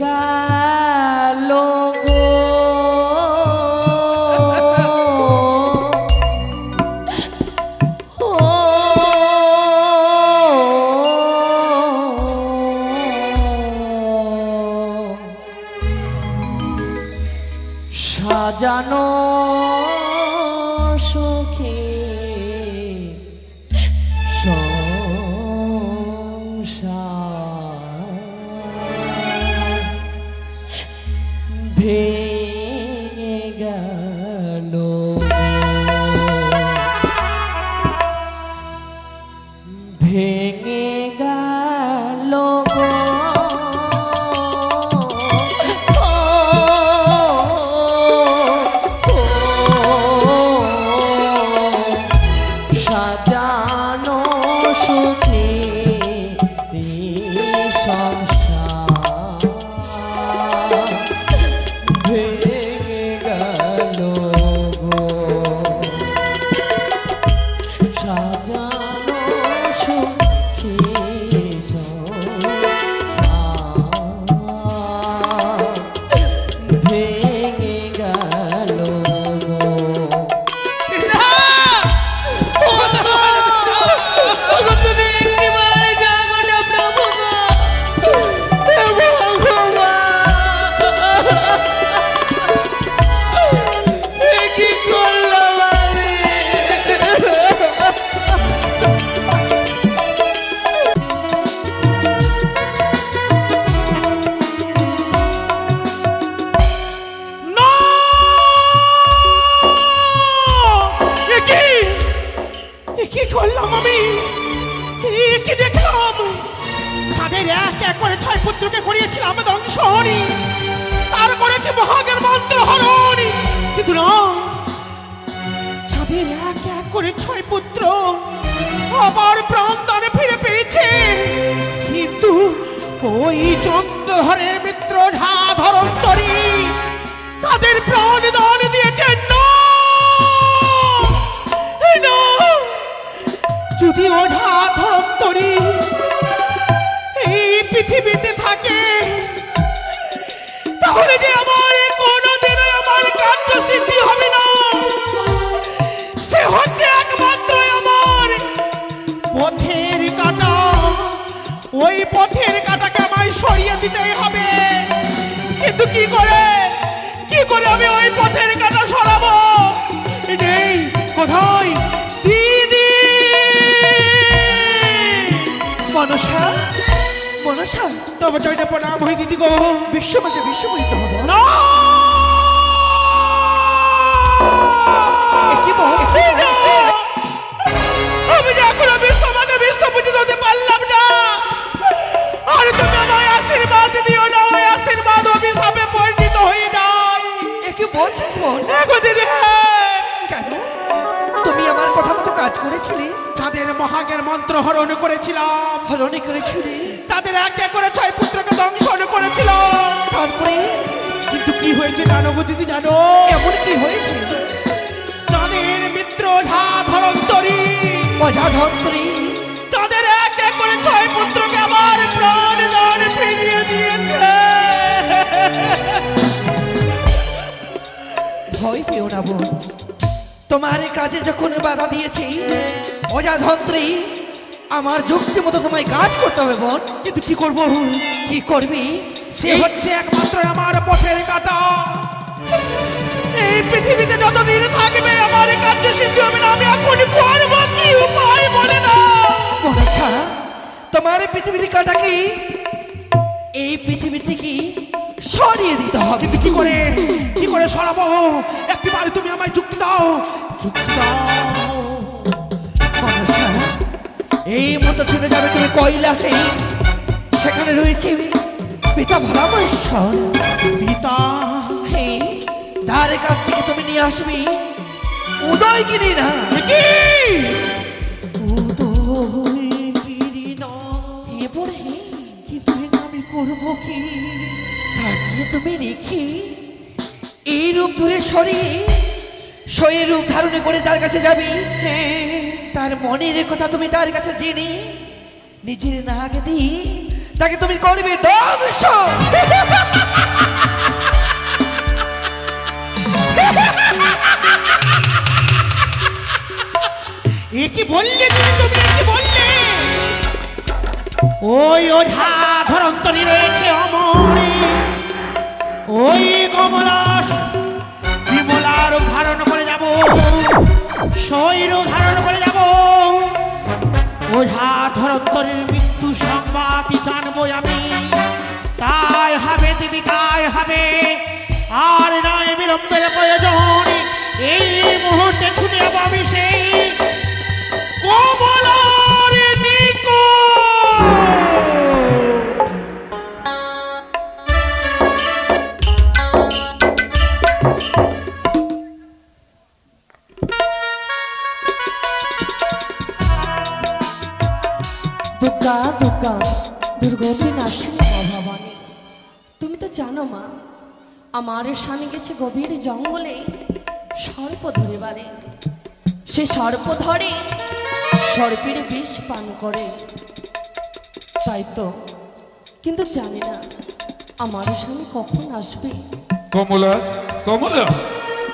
গেল গো সাজানো সুখে ভেঙে গেল ভেঙে গেল গো সাজানো সুখে ওই চন্দ্রধরের মিত্র ঝা ধরন্তরী তাদের প্রাণ দান দিয়েছেন। যদি ও ঝা ধরন্তরী এই পৃথিবীতে থাকে তাহলে যে আমার কোনোদিন আমার কার্য সিদ্ধি হবে না। সে হচ্ছে একমাত্র আমার পথের কাঁটা। ওই পথের কাঁটাকে আমায় সরিয়ে দিতেই হবে। কিন্তু কি করে আমি ওই পথের কাঁটা সরাবো? নেই কোথায়? দিদি মনসা মনসা তবে জয়টা প্রণাম হই দিদি গো। বিশ্ব মাঝে বিশ্ববিদিত হবো না। আমি যে এখনো বিশ্ব মাঝে বিশ্ববিদিত হতে পারলাম না। আর তুমি আমায় আশীর্বাদ দিও না। ওই আশীর্বাদ অভিশাপে পরিণত হয়ে যায়। কি বলছিস বোন? দেখো দিদি। কেন তুমি আমার কথা মতো কাজ করেছিলে? যাদের মহাজ্ঞান মন্ত্র হরণ করেছিলাম। হরণ করেছিলে? তাদের এক এক করে 6 পুত্রকে দংশন করেছিলাম। তারপরে কিন্তু কি হয়েছে জানো গো দিদি? জানো এমন কি হয়েছে? যাদের মিত্র ঝা ধরন্তরী অজাধন্তরী তাদের এক এক করে 6 পুত্রকে আমার প্রাণ দান ফিরিয়ে দিয়েছে। ভয় পেও না বোন। তোমার কাজে যখন বাধা দিয়েছি অজাধন্ত্রী আমার যুক্তি মতো তোমায় কাজ করতে হবে বোন। কিন্তু কি করব? কি করবি? সে হচ্ছে একমাত্র আমার পথের কাঁটা। এই পৃথিবীতে যতদিন থাকবে আমার কার্য সিদ্ধি হবে না। আমি এখন করব কি? উপায় বলে না। আচ্ছা তোমার পৃথিবীর কাঁটা কি এই পৃথিবী থেকে সরিয়ে দিতে হবে। কিন্তু কি করে সরাবো? একবার তুমি আমায় যুক্তি দাও। যুক্তি দাও। এই মতো ছুটে যাবে তুমি কৈলাসে। সেখানে রয়েছে পিতা ভোলামহেশ্বর। পিতা তার কাছ থেকে তুমি নিয়ে আসবি উদয়গিরি না। উদয়গিরি না কিন্তু আমি করবো কি? তাকে তুমি রেখে এই রূপ ধরে সরিয়ে শরীর রূপ ধারণে করে তার কাছে যাবি। তার মনের কথা তুমি তার কাছে জেনে নিজের নাক দিয়ে তাকে তুমি করবে ধ্বংস। ওই ওঝা ধরন্তরী রয়েছে অমরে, ওই কমলা বিমলার ধারণ করে যাব, শৈর ধারণ করে যাব। ওঝা ধরন্তরীর মৃত্যু সংবাদই জানবো আমি, তাই হবে দিদি তাই হবে, আর নয় বিলম্বের প্রয়োজন। এই মুহূর্তে ছুটে যাবো আমি সেই কমলার নিকট। দুর্গা দুর্গা দুর্গতি নাশিনী মা ভবানী, তুমি তো জানো মা, আমার স্বামী গেছে গভীর জঙ্গলে সর্প ধরে বারে। সে সর্প ধরে, সর্পের বিষ পান করে, তাই তো। কিন্তু জানি না আমার স্বামী কখন আসবে। কমলা, কমলা,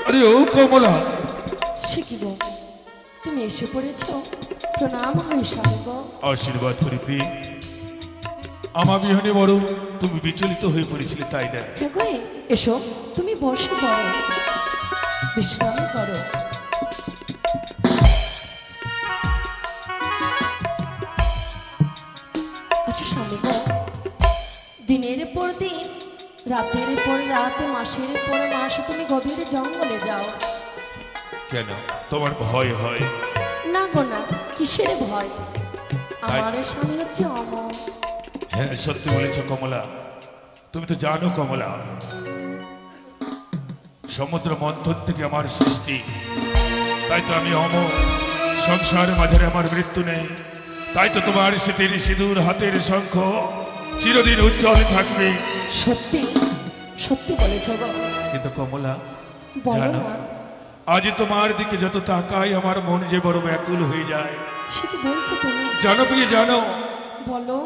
আরে ও কমলা, সে কি গো, তুমি এসে পড়েছ? প্রণাম হয় স্বামী গো। আশীর্বাদ করি প্রিয়। আমার বিহনে বড় তুমি বিচলিত হয়ে পড়েছিলে, তাই না? হ্যাঁ গো, এসো তুমি বসে পড়ো, বিশ্রাম করো। আচ্ছা স্বামী গো, দিনের পর দিন, রাতের পর রাত, মাসের পর মাস তুমি গভীর জঙ্গলে যাও কেন? তোমার ভয় হয়? না গো না, কিসের ভয়? আমার স্বামী হচ্ছে অমর। হ্যাঁ সত্যি বলেছ কমলা। তুমি তো জানো কমলা, সমুদ্র মন্থন থেকে আমার সৃষ্টি, তাই তো আমি অমর। সংসারের মাঝে আমার মৃত্যু নেই, তাই তো তোমার স্মৃতির সিঁদুর, হাতের শঙ্খ চিরদিন উজ্জ্বল থাকবে। সত্যি সত্যি বলেছ গো। কিন্তু কমলা বলো জানো, না। আজ তোমার দিকে যত তাকাই আমার মন যে বড় ব্যাকুল হয়ে যায়। সে কি বলছো তুমি? জানো প্রিয় জানো, বলো।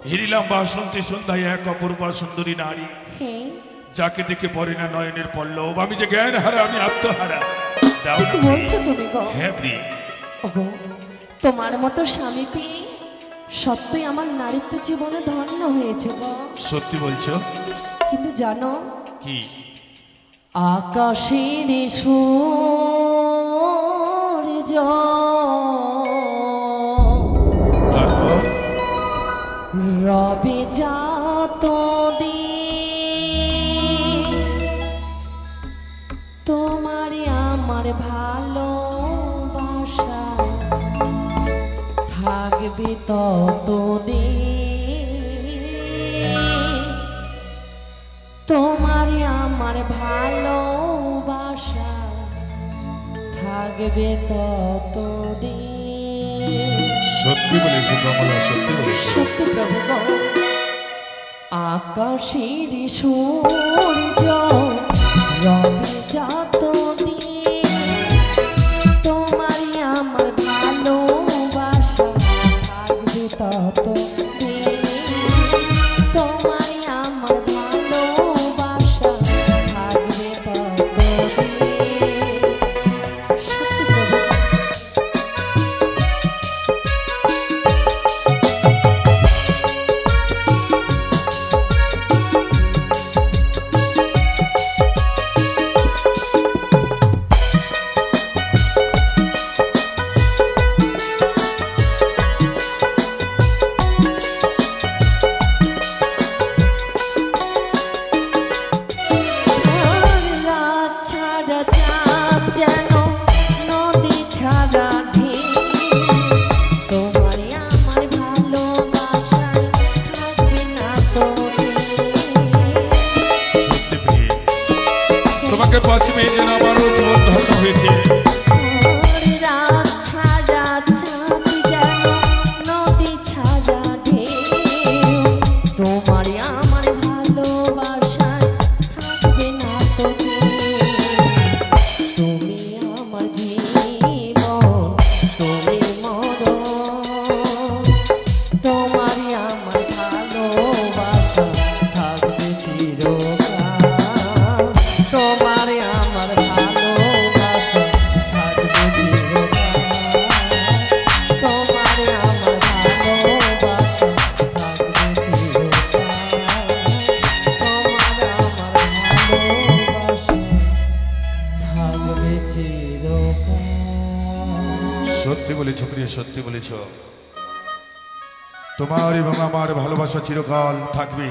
হিরিলাম বাসন্তী সন্ধ্যায় এক অপূর্বা সুন্দরী নারী, হ্যাঁ, যাকে দেখে পড়ে না নয়নের পল্লব। আমি যে জ্ঞান হারা, আমি আত্মহারা। দাও সে না কি প্রিয়। বলছো তুমি গো? হ্যাঁ প্রিয়। ওগো, তোমার মতো স্বামী পেয়ে সত্যই আমার নারীত্ব জীবনে ধন্য হয়েছে গো। সত্যি বলছো? কিন্তু জানো, কি? আকাশের সূর্য তারপর রবে যাত দিন, তোমার আমার ভালোবাসা থাকবে ততদিন, তোমার আমার ভালোবাসা থাকবে ততদিন। সত্যি বলেছো কমলা, সত্যি বলেছো। সত্য প্রভু গো, আকাশের সূর্য রবে যাত দিন, তোমার আমার ভালোবাসা থাকবে ততদিন, তোমার আমার ভালোবাসা থাকবে ততদিন। সত্যি প্রভু। সত্যি প্রিয়, তোমাকে পাশে পেয়ে যেন আমারও জীবন ধন্য হয়েছে। তোমার আমার ভালোবাসায় থাকবে না তো তুমি আমার জীবন, তুমি মরণ, তোমার আমার ভালোবাসা থাকবে চিরকাল, তোমার আমার ভালোবাসা বলেছ প্রিয়, সত্যি বলেছ। তোমার এবং আমার ভালোবাসা চিরকাল থাকবে।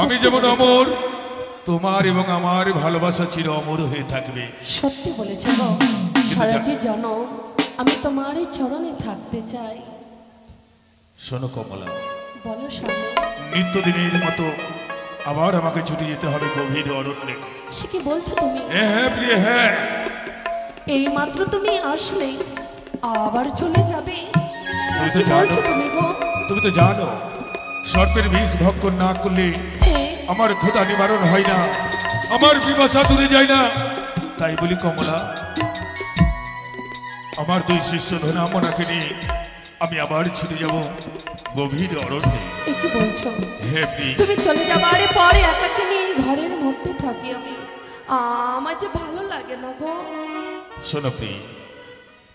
আমি যেমন অমর, তোমার এবং আমার ভালোবাসা চির অমর হয়ে থাকবে। সত্যি বলেছ গো, সারাটি জনম আমি তোমার এই চরণে থাকতে চাই। শোনো কমলা, বলো স্বামী। নিত্যদিনের মতো আবার আমাকে ছুটে যেতে হবে গভীর অরণ্যে। সে কি বলছো তুমি? হ্যাঁ প্রিয়, হ্যাঁ। এই মাত্র তুমি আসলে আবার চলে যাবে? তুমি তো কি জানো, বলছো তুমি গো? তুমি তো জানো সর্পের বিষ ভক্ষণ না করলে হ্যাঁ, আমার ক্ষুধা নিবারণ হয় না, আমার বিবাসা দূরে যায় না। তাই বলি কমলা, আমার দুই শিষ্য ধনামনাকে নিয়ে আমি আবার ছুটে যাব গভীর অরণ্যে। এ কি বলছো? হে প্রিয়, তুমি চলে যাবার পরে একাকে নিয়ে এই ঘরের মধ্যে থাকি আমি, আমার যে ভালো লাগে না গো। শোনো প্রিয়,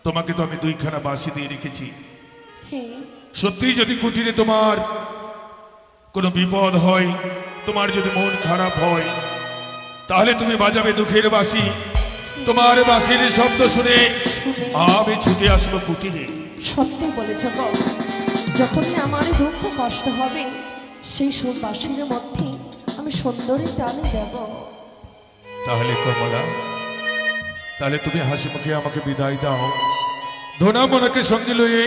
তোমাকে তো আমি দুইখানা বাঁশি দিয়ে রেখেছি। হ্যাঁ, সত্যি যদি কুটিরে তোমার কোনো বিপদ হয়, তোমার যদি মন খারাপ হয়, তাহলে তুমি বাজাবে দুঃখের বাঁশি। তোমার বাঁশির শব্দ শুনে আমি ছুটে আসবো কুটিরে। সত্যি বলেছ গো, যখনই আমার দুঃখ কষ্ট হবে সেই সব বাসির মধ্যে আমি সুন্দরী টানে দেব। তাহলে কমলা, তাহলে তুমি হাসি মুখে আমাকে বিদায় দাও। ধনা মনাকে সঙ্গে লয়ে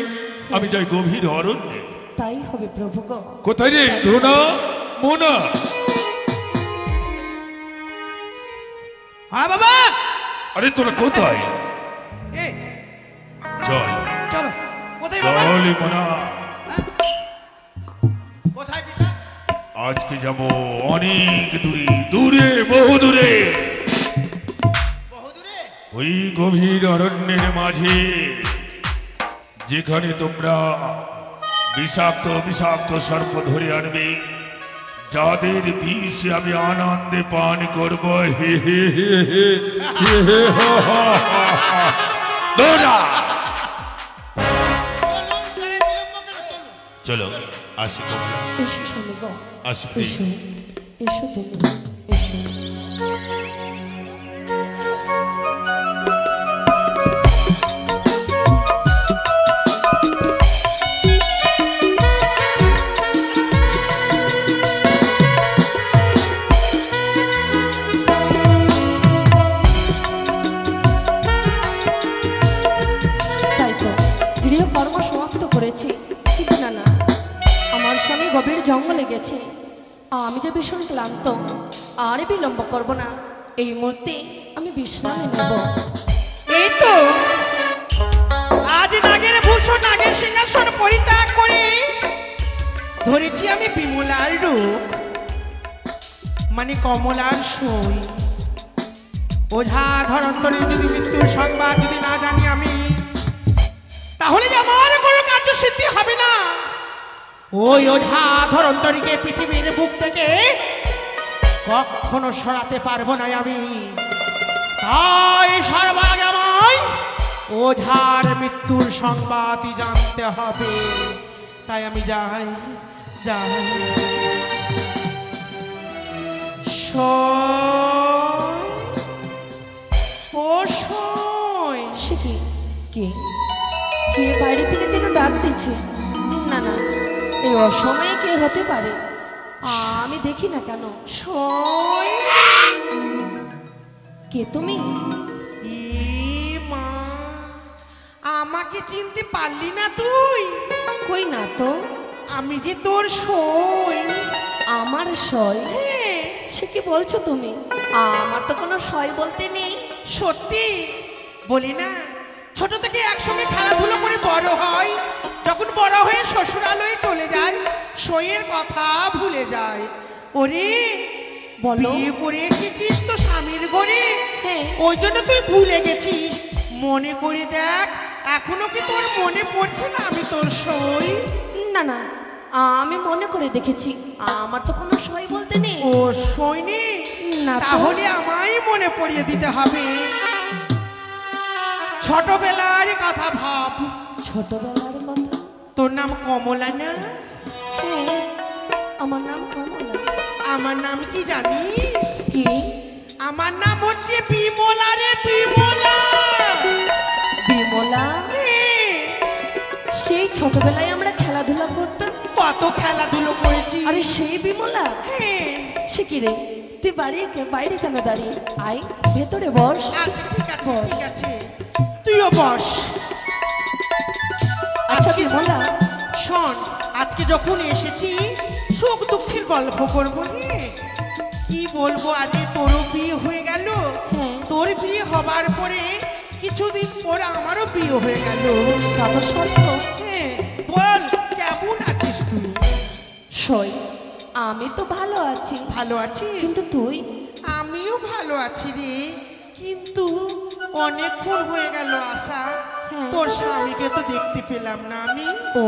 আমি যাই গভীর অরণ্যে। তাই হবে প্রভু গো। কোথায় রে ধনা মোনা? হ্যাঁ বাবা, আরে তোরা কোথায়? এই চল চলো। কোথায় বাবা? চল মোনা, কোথায় পিতা? আজকে যাব অনেক দূরে, দূরে, বহু দূরে। বহুদূরে? ওই গভীর অরণ্যের মাঝে, যেখানে তোমরা বিষাক্ত বিষাক্ত সর্প ধরে আনবে, যাদের বিষ আমি আনন্দে পান করব। হে হে হে হে হে হে হা হা হা হা। দৌড়া! চলুন, তাহলে বিলম্ব কেন? চলুন। চলো আসি কমলা, এসো স্বামী গো, আসি এসো, প্রিয়। এসো তুমি, এসো। তাই তো গৃহকর্ম সমাপ্ত করেছি, কিন্তু না না, আমার স্বামী গভীর জঙ্গলে গেছে। আমি যে ভীষণ ক্লান্ত, আর বিলম্ব করব না, এই মুহূর্তে আমি বিশ্রামে নেব। এই তো আজ নাগের ভূষণ, নাগের সিংহাসন পরিত্যাগ করে ধরেছি আমি বিমলার রূপ, মানে কমলার সই। ওঝা ধরন্তরী যদি মৃত্যুর সংবাদ যদি না জানি আমি, তাহলে যে আমার কোনো কার্য সিদ্ধি হবে না। ওই ওঝা ধরন্তরীকে পৃথিবীর বুক থেকে কখনো সরাতে পারবো না আমি। তাই সর্বাগে আমায় ওঝার মৃত্যুর সংবাদই জানতে হবে। তাই আমি যাই যাই। ও সই, সে কি? কে কে বাইরে থেকে যেন ডাক দিচ্ছে? না না, এই অসময়ে কে হতে পারে? আমি দেখি না কেন। সই, কে তুমি? ই মা, আমাকে চিনতে পারলি না তুই? কই না তো। আমি যে তোর সই। আমার সয়? হ্যাঁ, সে কি বলছো তুমি? আমার তো কোনো সয় বলতে নেই। সত্যি বলি না, ছোট থেকে একসঙ্গে খেলাধুলো করে বড় হয়, যখন বড় হয়ে শ্বশুরালয়ে চলে যায় সইয়ের কথা ভুলে যায়। ওরে বলো। বিয়ে করে এসেছিস তো স্বামীর ঘরে, হ্যাঁ। ওই জন্য তুই ভুলে গেছিস। মনে করে দেখ, এখনো কি তোর মনে পড়ছে না আমি তোর সই? না না, আমি মনে করে দেখেছি, আমার তো কোনো সই বলতে নেই। ও সইনি? না তো। তাহলে আমায় মনে পড়িয়ে দিতে হবে। ছোটবেলার কথা ভাব। ছোটবেলার কথা? তোর নাম কমলা না? হ্যাঁ, আমার নাম কমলা। আমার নাম কি জানিস? কি? আমার নাম হচ্ছে বিমলা রে, বিমলা। বিমলা? হ্যাঁ, ছোটবেলায় আমরা খেলাধুলা করতাম। কত খেলাধুলো করেছি। আরে সেই বিমলা, হ্যাঁ। সে কি রে, তুই বাইরে কেন দাঁড়িয়ে? আয় ভেতরে বস। আচ্ছা ঠিক আছে ঠিক আছে, তুইও বস। আচ্ছা বিমলা, শোন, আজকে যখন এসেছি সুখ দুঃখের গল্প করবো রে। কি বলবো, আজকে তোরও বিয়ে হয়ে গেল। হ্যাঁ। তোর বিয়ে হবার পরে কিছুদিন পর আমারও বিয়ে হয়ে গেল। তাতো সত্য। হ্যাঁ, বল কেমন আছিস তুই? সই, আমি তো ভালো আছি। ভালো আছিস? কিন্তু তুই? আমিও ভালো আছি রে, কিন্তু অনেকক্ষণ হয়ে গেল আসা। হ্যাঁ। তোর স্বামীকে তো দেখতে পেলাম না আমি। ও,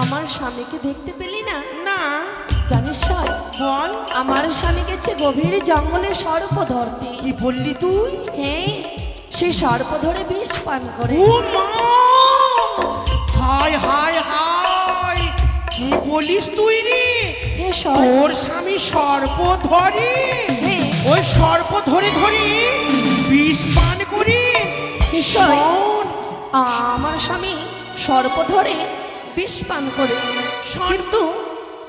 আমার স্বামীকে দেখতে পেলি না? না। জানিস সই, বল। আমার স্বামী গেছে গভীর জঙ্গলে সর্প ধরতে। কি বললি তুই? হ্যাঁ, সে সর্প ধরে বিষ পান করে। ও মা! হায় হায় হায়! কি বলিস তুই রে? হ্যাঁ সই। তোর স্বামী সর্প ধরে? হ্যাঁ। ওই সর্প ধরে ধরে বিষ পান করে? নিশ্চয়। শোন, আমার স্বামী সর্প ধরে বিষ পান করে। কিন্তু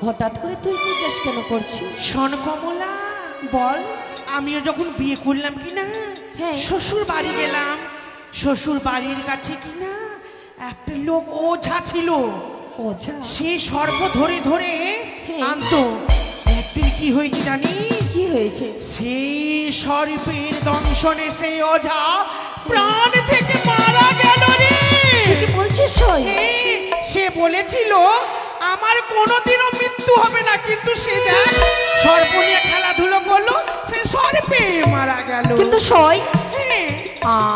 হঠাৎ করে তুই জিজ্ঞেস কেন করছিস? শোন কমলা, বল। আমিও যখন বিয়ে করলাম কি না, হ্যাঁ। শ্বশুর বাড়ি গেলাম। শ্বশুর বাড়ির কাছে কি না একটা লোক ওঝা ছিল। ওঝা? সে সর্প ধরে ধরে হ্যাঁ। আনতো। একদিন কি হয়েছে জানিস? কি হয়েছে? সেই সর্পের দংশনে সেই ওঝা প্রাণ থেকে মারা গেল রে। সে কি বলছিস সই? হ্যাঁ, সে বলেছিল আমার কোনোদিনও মৃত্যু হবে না, কিন্তু সে দেখ সর্প নিয়ে খেলাধুলো করলো, সে সর্পে মারা গেল। কিন্তু সই, হ্যাঁ।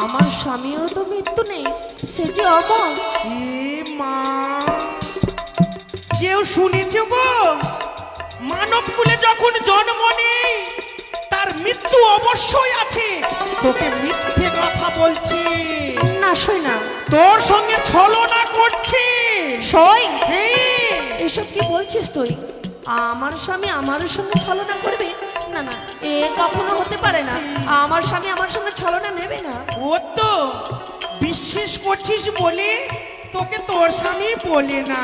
আমার স্বামীরও তো মৃত্যু নেই, সে যে অমর। এ মা, কেউ শুনেছে গো, মানব কুলে যখন জন্ম নেই তার মৃত্যু অবশ্যই আছে। তোকে মিথ্যে কথা বলছি, না সই না। তোর সঙ্গে ছলনা করছি। সই, হ্যাঁ। এসব কি বলছিস তুই? আমার স্বামী আমার সঙ্গে ছলনা করবে? না না, এ কখনো হতে পারে না। আমার স্বামী আমার সঙ্গে ছলনা নেবে না। ও তো বিশ্বাস করছিস বলে তোকে তোর স্বামী বলে না।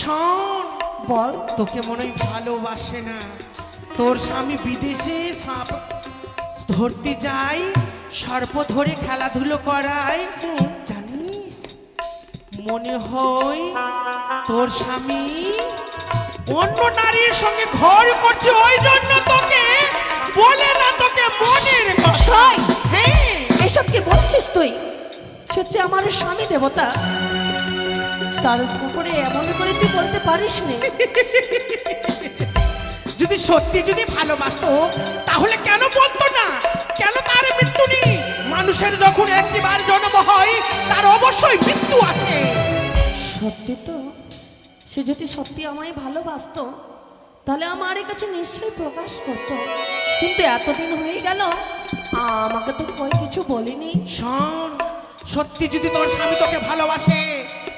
শোন, বল। তোকে মনে হয় ভালোবাসে না। তোর স্বামী বিদেশে সাপ ধরতে যায়, সর্প ধরে খেলাধুলো করায়। হ্যাঁ। জানিস, মনে হয় তোর স্বামী অন্য নারীর সঙ্গে ঘর করছে, ওই জন্য তোকে বলে না, তোকে মনের কথা। সই, হ্যাঁ। এসব কি বলছিস তুই? সে হচ্ছে আমার স্বামী দেবতা, তার উপরে এমন করে তুই বলতে পারিস না। যদি সত্যি যদি ভালোবাসতো তাহলে কেন বলতো না? কেন তার মৃত্যু নেই? মানুষের যখন একটিবার জন্ম হয় তার অবশ্যই মৃত্যু আছে। সত্যি তো, সে যদি সত্যি আমায় ভালোবাসতো তাহলে আমার কাছে নিশ্চয়ই প্রকাশ করতো, কিন্তু এতদিন হয়ে গেল আমাকে তো কই কিছু বলিনি। শোন, সত্যি যদি তোর স্বামী তোকে ভালোবাসে,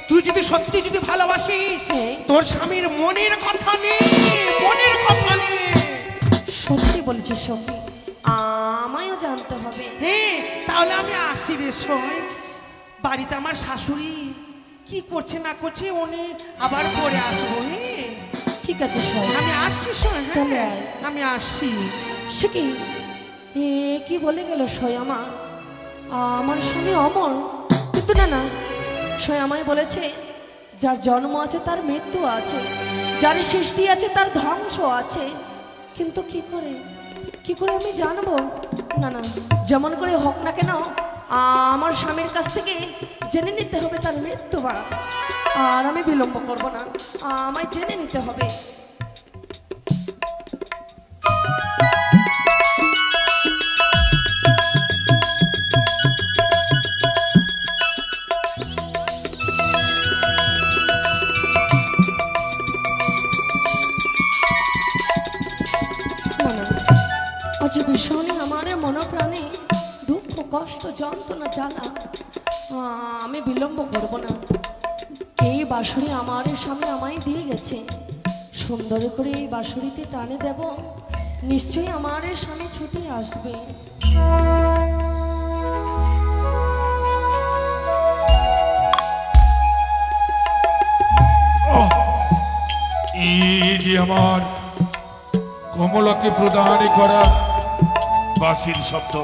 তুই যদি সত্যি যদি ভালোবাসিস, হ্যাঁ। তোর স্বামীর মনের কথা নেই, মনের কথা নেই। সত্যি বলেছিস সখী, আমায়ও জানতে হবে। হ্যাঁ, তাহলে আমি আসি রে। শোন, বাড়িতে আমার শাশুড়ি কি করছে না করছে, উনি আবার পরে আসবো। হ্যাঁ, ঠিক আছে সই, আমি আসছি। শোন, তাহলে হ্যাঁ, আয়। আমি আসছি। সে কি, এ কি বলে গেল সই? আমার স্বামী অমর, কিন্তু না না, সই আমায় বলেছে যার জন্ম আছে তার মৃত্যু আছে, যার সৃষ্টি আছে তার ধ্বংস আছে। কিন্তু কি করে আমি জানবো? না না, যেমন করে হোক না কেন আমার স্বামীর কাছ থেকে জেনে নিতে হবে তার মৃত্যু বা। আর আমি বিলম্ব করব না, আমায় জেনে নিতে হবে। আজ ভীষণই আমার মনপ্রাণে দুঃখ কষ্ট যন্ত্রণা জ্বালা, আমি বিলম্ব করব না। এই বাঁশুরি আমার স্বামী আমায় দিয়ে গেছে, সুন্দর করে এই বাঁশুরিতে টানে দেব, নিশ্চয়ই আমার স্বামী ছুটে আসবে। যে আমার কমলাকে প্রদান করা বাঁশির শব্দ।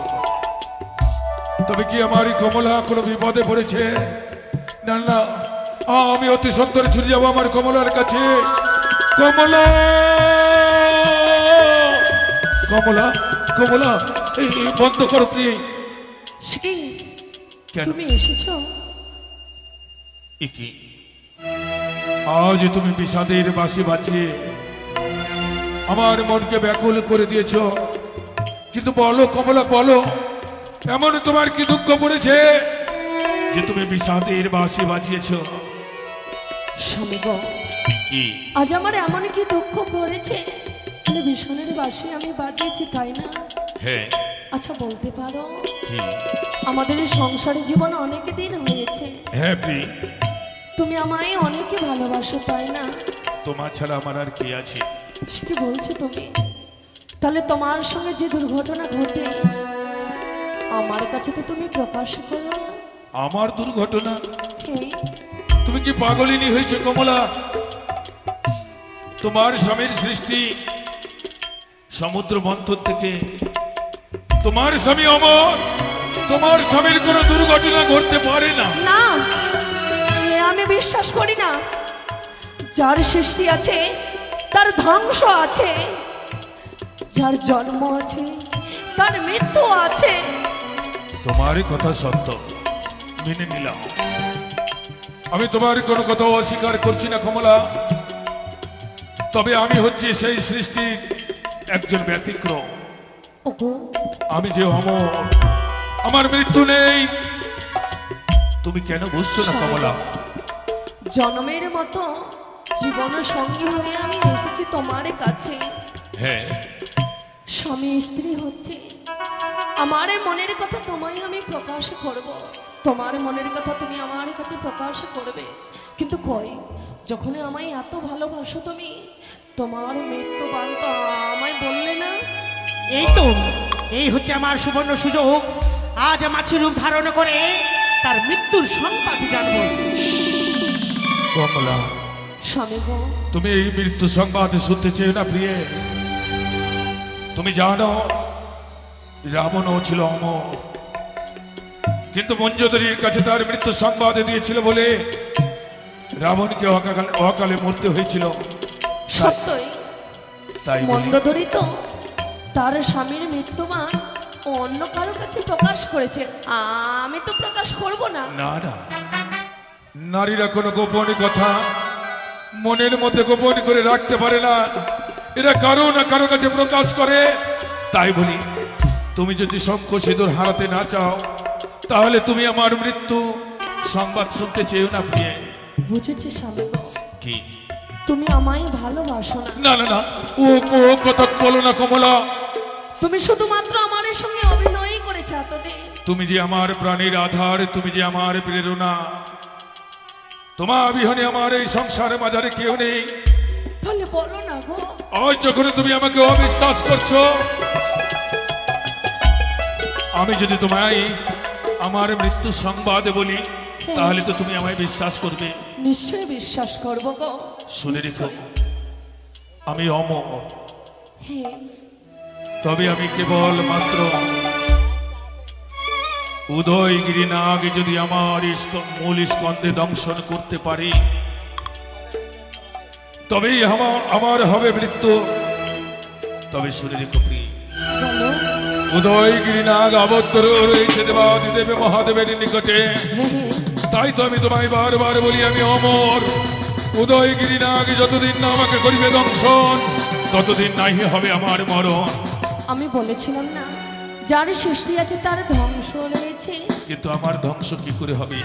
তবে কি আমার এই কমলা কোনো বিপদে পড়েছে? না না, আমি অতি সত্তরে ছুটে যাবো আমার কমলার কাছে। কমলা, কমলা, কমলা, এই বন্ধ করো কি? কি কেন? তুমি এসেছো? কি আজ তুমি বিষাদের বাঁশি বাজিয়ে আমার মনকে ব্যাকুল করে দিয়েছ। কিন্তু বলো কমলা, বলো এমন তোমার কি দুঃখ পড়েছে যে তুমি বিষাদের বাঁশি বাজিয়েছ? স্বামী গো, কি আজ আমার এমন কি দুঃখ পড়েছে যে ভীষণের বাঁশি আমি বাজিয়েছি, তাই না? হ্যাঁ। আচ্ছা বলতে পারো, কি? আমাদের এই সংসারে জীবন অনেক দিন হয়েছে, হ্যাঁ প্রি, তুমি আমায় অনেকে ভালোবাসো, তাই না? তোমার ছাড়া আমার আর কে আছে? সে কি বলছো তুমি? তাহলে তোমার সঙ্গে যে দুর্ঘটনা ঘটে আমার কাছে তো তুমি প্রকাশ করো না। আমার দুর্ঘটনা? হ্যাঁ, তুমি কি পাগলিনী হয়েছে কমলা? তোমার স্বামীর সৃষ্টি সমুদ্র মন্থন থেকে, তোমার স্বামী অমর, তোমার স্বামীর কোনো দুর্ঘটনা ঘটতে পারে না। না, এ আমি বিশ্বাস করি না। যার সৃষ্টি আছে তার ধ্বংস আছে, যার জন্ম আছে তার মৃত্যু আছে। তোমারই কথা সত্য, মেনে নিলাম। আমি তোমার কোনো কথা অস্বীকার করছি না কমলা। তবে আমি হচ্ছি সেই সৃষ্টির একজন ব্যতিক্রম। ওগো, আমি যে অমর, আমার মৃত্যু নেই। তুমি কেন বুঝছো না কমলা? জন্মের মতো জীবন সঙ্গী হয়ে আমি এসেছি তোমার কাছে। হ্যাঁ, স্বামী স্ত্রী হচ্ছে, আমার মনের কথা তোমায় আমি প্রকাশ করব, তোমার মনের কথা তুমি আমার কাছে প্রকাশ করবে। কিন্তু কই, যখন আমায় এত ভালোবাসো তুমি, তোমার মৃত্যুবান তো আমায় বললে না। এই তো, এই হচ্ছে আমার সুবর্ণ সুযোগ। আজ মাছি রূপ ধারণ করে তার মৃত্যুর সংবাদ জানবো। কমলা, স্বামী গো, তুমি এই মৃত্যু সংবাদ শুনতে চেয়ে না প্রিয়ে? তুমি জানো রাবণও ছিল অমর, কিন্তু মঞ্জুদরির কাছে তার মৃত্যু সংবাদ দিয়েছিল বলে রাবণকে অকালে মরতে হয়েছিল। সত্যই তাই বলি, মন্দোদরি তো তার স্বামীর মৃত্যুবান অন্য কারো কাছে প্রকাশ করেছে, আমি তো প্রকাশ করব না। না না, নারীরা কোনো গোপন কথা মনের মধ্যে গোপন করে রাখতে পারে না, এরা কারো না কারো কাছে প্রকাশ করে। তাই বলি, তুমি যদি শঙ্খ সিঁদুর হারাতে না চাও, তাহলে তুমি আমার মৃত্যু সংবাদ শুনতে চেয়েও না প্রিয়ে। বুঝেছি স্বামী গো, কি? তুমি আমায় ভালোবাসো না। না না না, ও ও কথা বলো না কমলা। তুমি শুধুমাত্র আমার সঙ্গে অভিনয়ই করেছো এতদিন। তুমি যে আমার প্রাণীর আধার, তুমি যে আমার প্রেরণা, তোমার বিহনে আমার এই সংসারে মাঝারে কেউ নেই। তাহলে বলো না গো। আজ যখন তুমি আমাকে অবিশ্বাস করছো, আমি যদি তোমায় আমার মৃত্যু সংবাদ বলি, তাহলে তো তুমি আমায় বিশ্বাস করবে। নিশ্চয়ই বিশ্বাস করবো গো। শুনে রেখো, আমি অমর, হ্যাঁ, তবে আমি কেবল মাত্র উদয়গিরি নাগ যদি আমার মূল স্কন্ধে দংশন করতে পারি, তবেই আমার হবে মৃত্যু। তবে শুনে রেখো প্রিয়, বলো। উদয়গিরি নাগ আবদ্ধ রয়েছে দেবাদিদেব মহাদেবের নিকটে। হ্যাঁ, হ্যাঁ, তাই তো আমি তোমায় বারবার বলি আমি অমর। উদয়গিরি নাগ যতদিন না আমাকে করিবে দংশন, ততদিন নাই হবে আমার মরণ। আমি বলেছিলাম না, যার সৃষ্টি আছে তার ধ্বংস রয়েছে। কিন্তু আমার ধ্বংস কি করে হবে?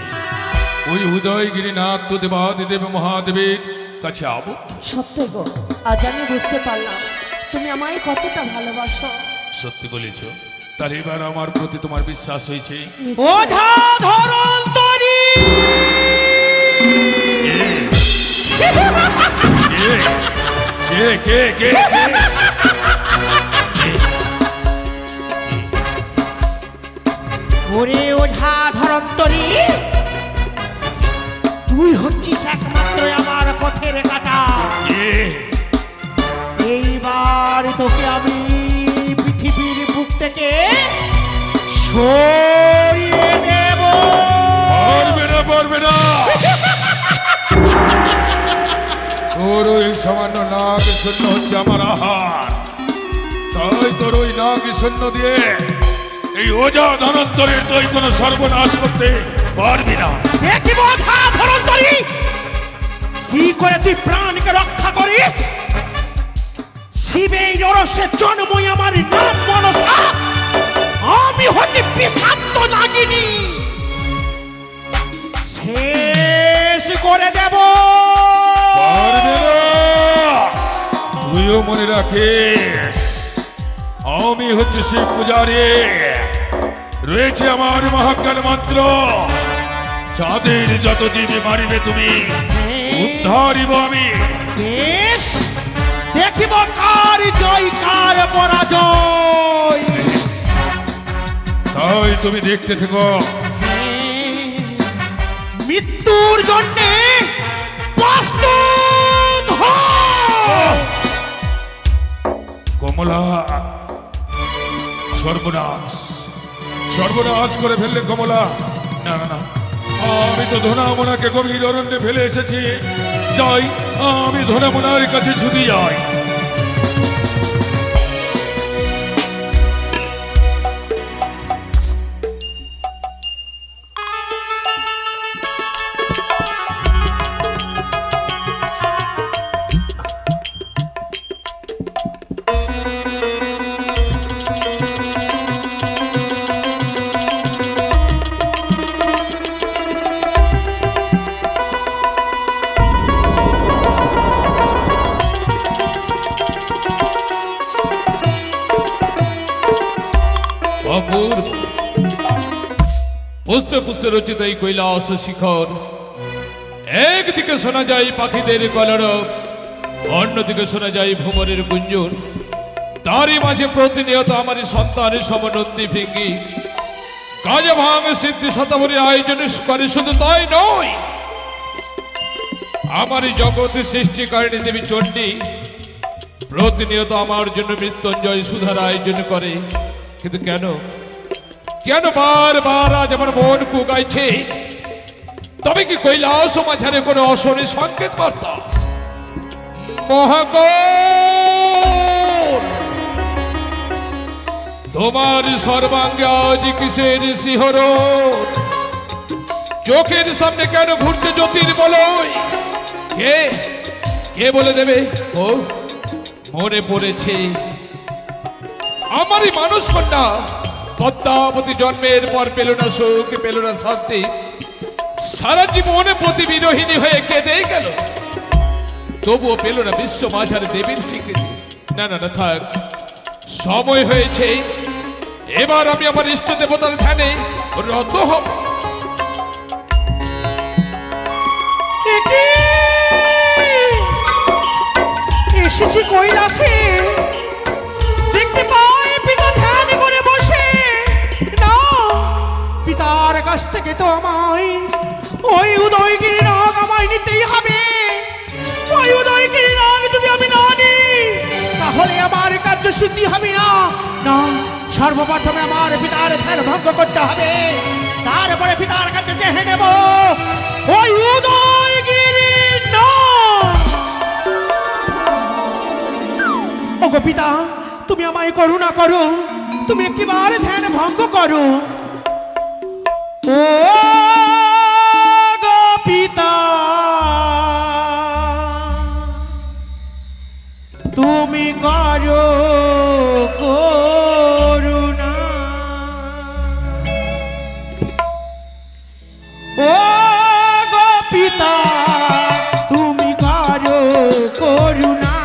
ওই উদয়গিরি নাগ তো দেবাদিদেব মহাদেবের কাছে আবদ্ধ। সত্য গো, আজ আমি বুঝতে পারলাম তুমি আমায় কতটা ভালোবাসো। সত্যি বলেছ, তার এবার আমার প্রতি তোমার বিশ্বাস হয়েছে। ওঝা ধরন্তরি, কে কে কে কে? ওরে ওঝা ধরন্তরি, তুই হচ্ছিস একমাত্র আমার পথের কাটা। কে? তোকে আমি পৃথিবীর বুক থেকে সরিয়ে দেব। পারবে না, পারবে না। তোর ওই সামান্য নাগ শূন্য হচ্ছে আমার আহার, তাই তোর ওই নাগ শূন্য দিয়ে এই ওজা ধনন্তরের তুই কোনো সর্বনাশ করতে পারবি না। দেখিব ধনন্তরী কি করে তুই প্রাণকে রক্ষা করিস। শিবের রসে জন্মই আমার নাম মনসা, আমি হচ্ছি বিষাক্ত নাগিনী, শেষ করে দেব। পারবে না। তুইও মনে রাখিস আমি হচ্ছে শিব পূজারী, রয়েছে আমার মহাজ্ঞান মন্ত্র, যাদের যত জীবে মারিবে তুমি উদ্ধারিব আমি। বেশ, দেখিব কার জয় কার পরাজয়। তাই তুমি দেখতে থেকো। মৃত্যুর জন্য প্রস্তুত হও। কমলা, সর্বনাশ সর্বনাশ করে ফেললে কমলা। না না না, আমি তো ধনামোনাকে গভীর অরণ্যে ফেলে এসেছি। যাই, আমি ধনামোনার কাছে ছুটি যাই। অপূর্ব পুষ্পে পুষ্পে রচিত এই কৈলাস শিখর, একদিকে শোনা যায় পাখিদের কলরব, অন্যদিকে শোনা যায় ভ্রমরের গুঞ্জন। তারই মাঝে প্রতিনিয়ত আমার সন্তানের সমনন্দী ভেঙ্গি কাজে ভাঙ সিদ্ধি শতাবরী আয়োজন করে। শুধু তাই নয়, আমার এই জগতের সৃষ্টিকারিণী দেবী চণ্ডী প্রতিনিয়ত আমার জন্য মৃত্যুঞ্জয় সুধার আয়োজন করে। কিন্তু কেন কেন বারবার আজ আমার মন কুগাইছে? তবে কি কৈলাস মাঝারে কোনো অশনি সংকেত বার্তা? মহাগণ, তোমার সর্বাঙ্গে আজ কিসের শিহরণ? চোখের সামনে কেন ঘুরছে জ্যোতির্বলয়? কে কে বলে দেবে? ও মনে পড়েছে আমারই মানুষ কন্যা পদ্মাবতী জন্মের পর পেল না সুখ, পেল না শান্তি, সারা জীবনে প্রতি বিরোহিনী হয়ে কেঁদেই গেল, তবুও পেল না বিশ্ব মাঝারে দেবীর স্বীকৃতি। না না না, থাক, সময় হয়েছে, এবার আমি আমার ইষ্ট দেবতার ধ্যানে রত হব। এসেছি কৈলাসে, দেখতে পাই পিতা ধ্যান করে বসে। না, পিতার কাছ থেকে তো আমায় ওই উদয়গিরি নাগ আমায় নিতেই হবে। ওই উদয়গিরি নাগ যদি আমি না নিই, তাহলে আমার কার্য সিদ্ধি হবে না। না, সর্বপ্রথমে আমার পিতার ধ্যান ভঙ্গ করতে হবে, তারপরে পিতার কাছে চেয়ে নেব ওই উদয়গিরি নাগ। ওগো পিতা, তুমি আমায় করুণা করো, তুমি একটিবার ধ্যান ভঙ্গ করো। ও গো পিতা, তুমি করো করুণা। ও গো পিতা, তুমি করো করুণা।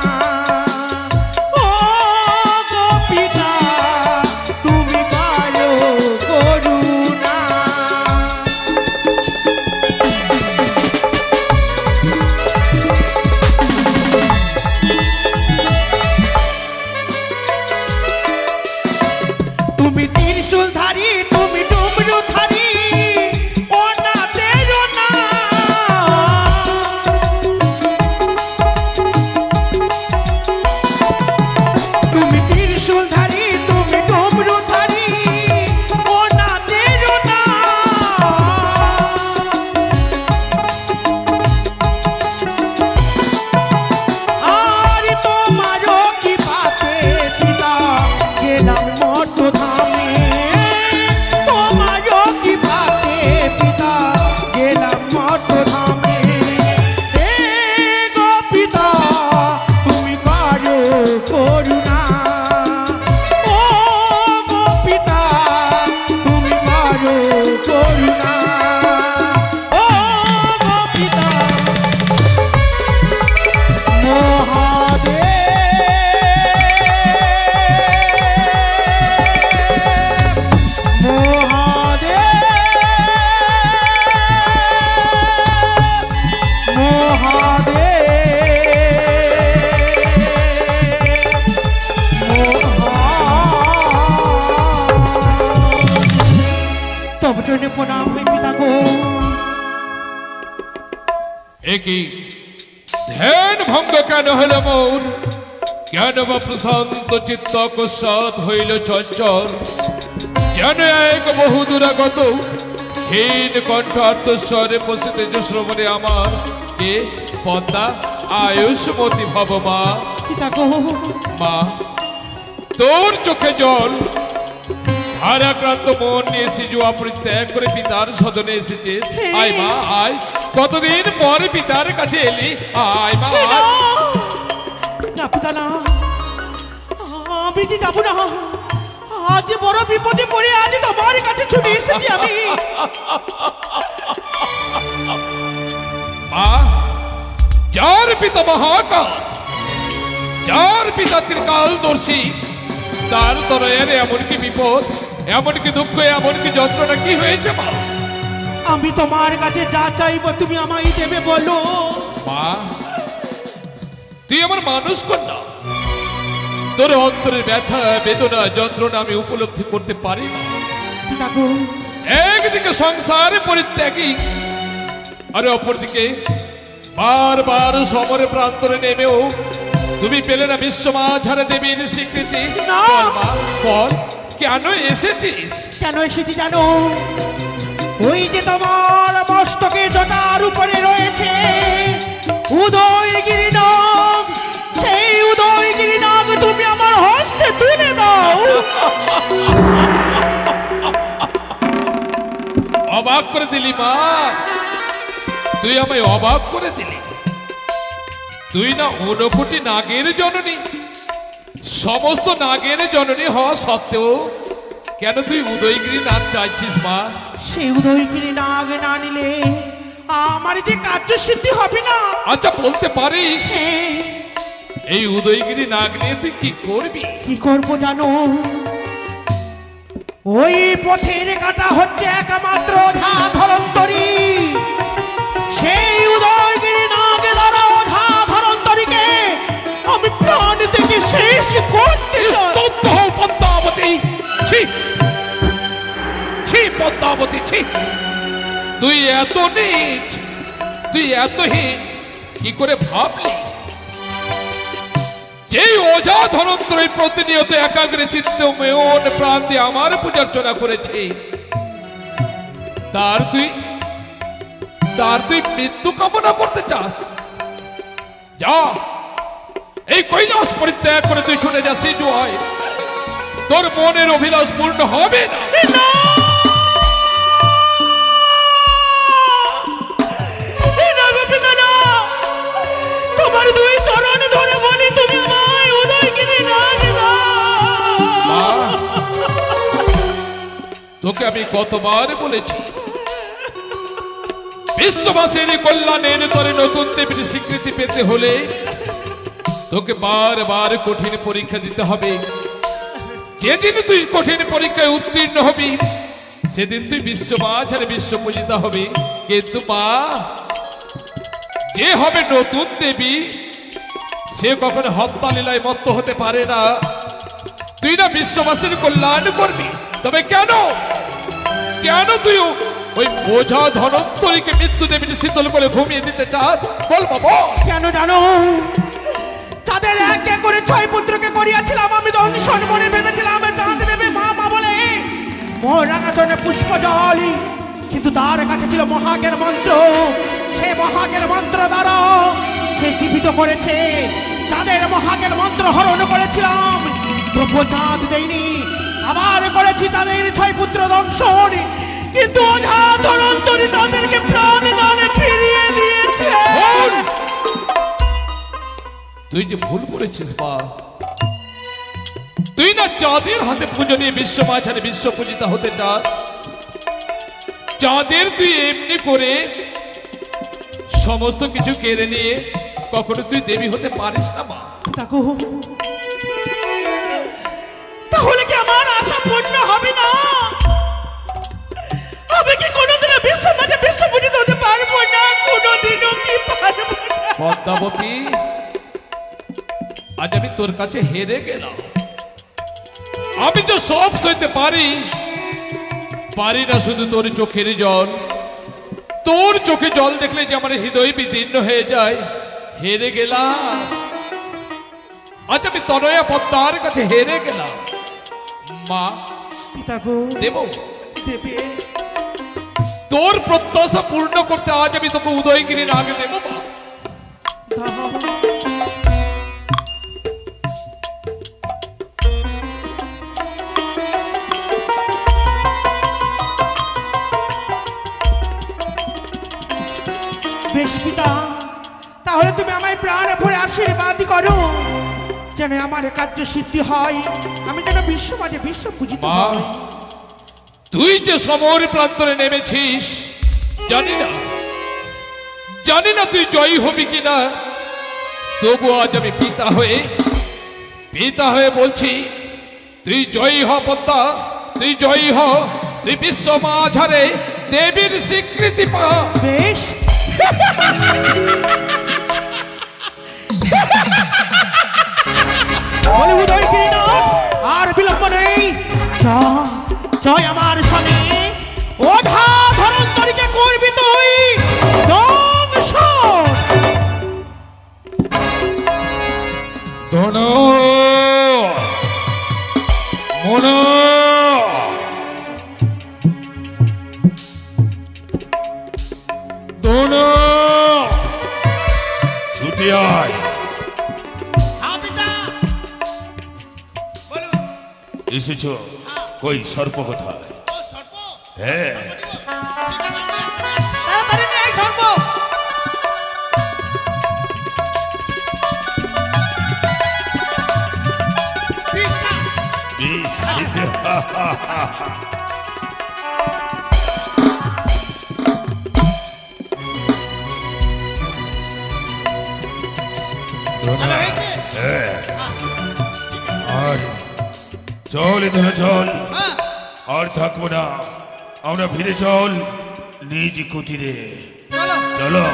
একই ধ্যান ভঙ্গ কেন হলো মোর, কেন বা প্রশান্ত চিত্ত কসাত হইল চঞ্চল, যেন এক বহু দূরাগত হীন কণ্ঠ আর্তস্বরে বসিতে শ্রবণে আমার কে পদ্মা আয়ুষ্মতি ভব মা। মা তোর চোখে জল, ভারাক্রান্ত মন নিয়ে সিজুয়া পরিত্যাগ করে পিতার সদনে এসেছিস। আয় মা আয়, কতদিন পর পিতার কাছে এলি, আয় মা আয়। না পিতা না, আমি কি যাবো না, আজ বড় বিপদে পড়ে আজ তোমার কাছে ছুটে এসেছি আমি। মা, যার পিতা মহাকাল, যার পিতা ত্রিকালদর্শী, তার তনয়ের এমন কি বিপদ, এমন কি দুঃখ, এমন কি যন্ত্রণা কি হয়েছে মা? আমি তোমার কাছে যা চাইবো তুমি আমায় দেবে বলো। মা, তুই আমার মানুষ কর না, তোর অন্তরের ব্যথা বেদনা যন্ত্রণা আমি উপলব্ধি করতে পারি না। একদিকে সংসারে পরিত্যাগী, আর অপরদিকে বারবার সমরে প্রান্তরে নেমেও তুমি পেলে না বিশ্বমাঝারে দেবীর স্বীকৃতি। পর কেন এসেছিস? কেন এসেছি জানো? ওই যে তোমার মস্তকে জটার উপরে রয়েছে উদয়গিরি নাগ, সেই উদয়গিরি নাগ তুমি আমার হস্তে তুলে দাও। অবাক করে দিলি মা, তুই আমায় অবাক করে দিলি। তুই না 59 নাগের জননী, সমস্ত নাগের জননী হওয়া সত্ত্বেও কেন তুই উদয়গিরি নাগ চাইছিস মা? সেই উদয়গিরি নাগ না নিলে আমার যে কার্য সিদ্ধি হবে না। আচ্ছা বলতে পারিস এই উদয়গিরি নাগ নিয়ে তুই কি করবি? কি করবো জানো? ওই পথের কাটা হচ্ছে একমাত্র ওঝা ধরন্তরী, সেই উদয়গিরি নাগ দ্বারা ওঝা ধরন্তরীকে আমি প্রাণ থেকে শেষ করতে চাই। পদ্মাবতী, ছি ছি পদ্মাবতী, ছি, তুই এত নীচ, তুই এতহীন কি করে ভাবলি? যেই ওঝা ধরন্তরী প্রতিনিয়ত একাগ্রে চিত্তে মন প্রাণ দিয়ে আমার পূজার্চনা করেছে, তার তুই মৃত্যু কামনা করতে চাস? যা, এই কৈলাস পরিত্যাগ করে তুই ছুটে যাচ্ছিস জয়, তোর মনের অভিলাষ পূর্ণ হবে না। তোমার দুই চরণ ধরে বলি তুমি আমায় উদয়গিরি নাগ দাও। তোকে আমি কতবার বলেছি, বিশ্ববাসীর কল্যাণের তরে নতুন দেবীর স্বীকৃতি পেতে হলে তোকে বারবার কঠিন পরীক্ষা দিতে হবে। যেদিন তুই কঠিন পরীক্ষায় উত্তীর্ণ হবি সেদিন তুই বিশ্বমাঝারে বিশ্ব পূজিতা হবি। কিন্তু মা, যে হবে নতুন দেবী সে কখনো হত্যা লীলায় মত্ত হতে পারে না। তুই না বিশ্ববাসীর কল্যাণ করবি, তবে কেন কেন তুই ওই বোঝা ধনন্তরীকে মৃত্যু দেবীর শীতল করে ঘুমিয়ে দিতে চাস? বল বাবা। কেন জানো? তাদের এক এক করে 6 পুত্রকে করিয়াছিলাম আমি দংশন, মনে ভেবেছিলাম চাঁদ দেবে মা মা বলে মোর রাঙাতনে পুষ্প জল, কিন্তু তার কাছে ছিল মহাজ্ঞান মন্ত্র। সে মহাজ্ঞান মন্ত্র দ্বারা সে জীবিত করেছে। যাদের মহাজ্ঞান মন্ত্র হরণ করেছিলাম তবুও চাঁদ দেয়নি। আবার করেছি তাদের 6 পুত্র দংশন, কিন্তু ওঝা ধরন্তরী তাদেরকে প্রাণ দানে ফিরিয়ে দিয়েছে। তুই যে ভুল করেছিস মা, তুই না চাঁদের হাতে পুজো নিয়ে বিশ্ব মাঝারে বিশ্ব পূজিতা হতে চাস। চাঁদের তুই এমনি করে সমস্ত কিছু কেড়ে নিয়ে কখনো তুই দেবী হতে পারিস না মা। তাহলে কি আমার আশা পূর্ণ হবে না? আমি কি কোনোদিনও বিশ্ব মাঝে বিশ্ব পূজিত হতে পারবো না? কোনোদিনও কি পারবো না? পদ্মাবতী, আজ আমি তোর কাছে হেরে গেলাম। আমি তো সব সইতে পারি না, শুধু তোর চোখের জল, তোর চোখে জল দেখলে যে আমার হৃদয় বিদীর্ণ হয়ে যায়। হেরে গেলাম, আজ আমি তনয়া পদ্মার কাছে হেরে গেলাম। মা পিতা গো, দেব, দেবে। তোর প্রত্যাশা পূর্ণ করতে আজ আমি তোকে উদয়গিরির আগে দেব। মা দাও। বেশ পিতা, তাহলে তুমি আমায় প্রাণ ভরে আশীর্বাদ করো, যেন আমার কার্য সিদ্ধি হয়, আমি যেন বিশ্ব মাঝে বিশ্ব পূজিত মা, হই। তুই যে সমর প্রান্তরে নেমেছিস, জানি না তুই জয়ী হবি কিনা, তবু আজ আমি পিতা হয়ে বলছি, তুই জয়ী হ পদ্মা, তুই জয়ী হ, তুই বিশ্ব মাঝারে দেবীর স্বীকৃতি পা। বেশ, বলে উদয়গিরিনাথ, আর বিলম্ব নেই, জয় আমার স্বামী, ওঝা ধরন্তরীকে করবি তুই ধ্বংস। ধন মন ধন ছুটি আয়। এসেছো? কই সর্প কোথায়? হ্যাঁ, তাড়াতাড়ি নিয়ে আয় সর্প। আর চল ধরে চল, আর থাকবো না আমরা, ফিরে চল নিজ কুটিরে। চলো।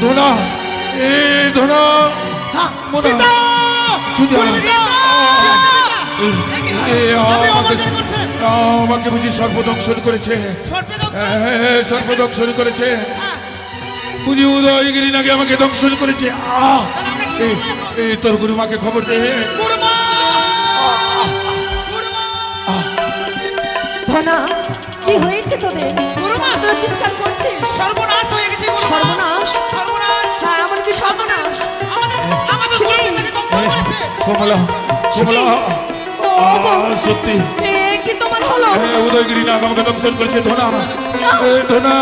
ধোনা, এ ধোনা, আমাকে বুঝি সর্বদংশন করেছে, সর্বদংশন করেছে বুঝি, উদয়গিরি নাকি আমাকে দংশন করেছে। তোর গুরুমাকে খবর দে। ধনা, কি হয়েছে তোদের? তোরা চিৎকার করছিস? সর্বনাশ হয়ে গেছে। সর্বনাশ? হ্যাঁ, এমন কি সর্বনাশ? কমলা, কমলা, সত্যি কি তোমার হলো? উদয়গিরি নাগ আমাকে দংশন করেছে। ধোনা, ধোনা,